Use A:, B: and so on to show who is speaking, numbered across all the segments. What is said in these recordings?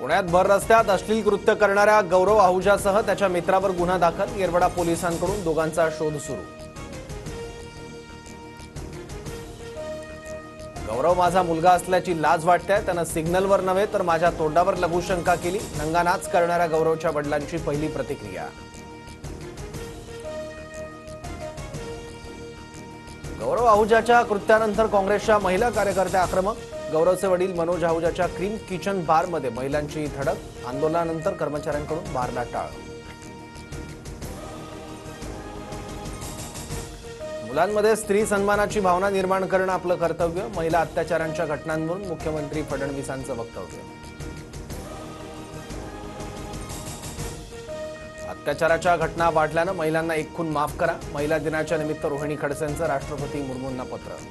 A: पुण्यात भर रस्त्यात अश्लील कृत्य करणाऱ्या गौरव आहुजासह त्याच्या मित्रावर गुन्हा दाखल। येरवडा पोलिसांकडून दोघांचा शोध सुरू। गौरव माझा मुलगा असल्याची लाज वाटते। त्यानं सिग्नलवर नव्हे तर माझ्या तोंडावर लघुशंका केली। नंगानाच करणाऱ्या गौरवच्या वडिलांची पहिली प्रतिक्रिया। गौरव आहुजाच्या कृत्यानंतर काँग्रेसच्या महिला कार्यकर्त्या आक्रमक। गौरवचे वडील मनोज आहुजाच्या क्रीम किचन बारमध्ये महिलांची धडक। आंदोलनानंतर कर्मचाऱ्यांकडून बारला टाळ। मुलांमध्ये स्त्री सन्मानाची भावना निर्माण करणं आपलं कर्तव्य। महिला अत्याचारांच्या घटनांवरून मुख्यमंत्री फडणवीसांचं वक्तव्य। अत्याचाराच्या घटना वाढल्यानं महिलांना एक खून माफ करा। महिला दिनाच्या निमित्त रोहिणी खडसेंचं राष्ट्रपती मुर्मूंना पत्र।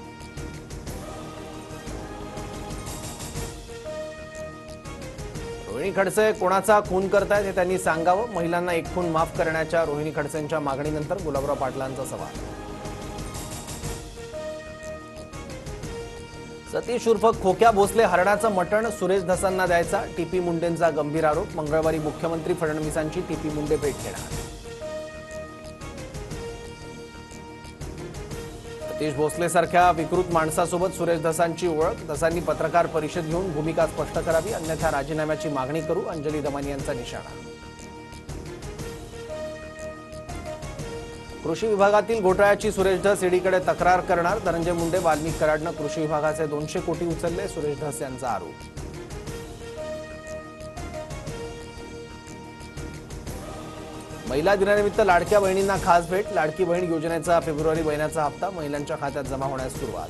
A: रोहिणी खडसे कोणाचा खून करतायत हे त्यांनी सांगावं। महिलांना एक खून माफ करण्याच्या रोहिणी खडसेंच्या मागणीनंतर गुलाबराव पाटलांचा सवाल। सतीश उर्फ खोक्या भोसले हरणाचं मटण सुरेश धसांना द्यायचा। टीपी मुंडेंचा गंभीर आरोप। मंगळवारी मुख्यमंत्री फडणवीसांची टीपी मुंडे भेट घेणार। सतीश भोसलेसारख्या विकृत माणसासोबत सुरेश धसांची ओळख। धसांनी पत्रकार परिषद घेऊन भूमिका स्पष्ट करावी, अन्यथा राजीनाम्याची मागणी करू। अंजली दमानी यांचा निशाणा। कृषी विभागातील घोटाळ्याची सुरेश धस ईडीकडे तक्रार करणार। धनंजय मुंडे वाल्मिक कराडनं कृषी विभागाचे 200 कोटी उचलले। सुरेश धस यांचा आरोप। महिला दिनानिमित्त लाडक्या बहिणींना खास भेट। लाडकी बहीण योजनेचा फेब्रुवारी महिन्याचा हप्ता महिलांच्या खात्यात जमा होण्यास सुरुवात।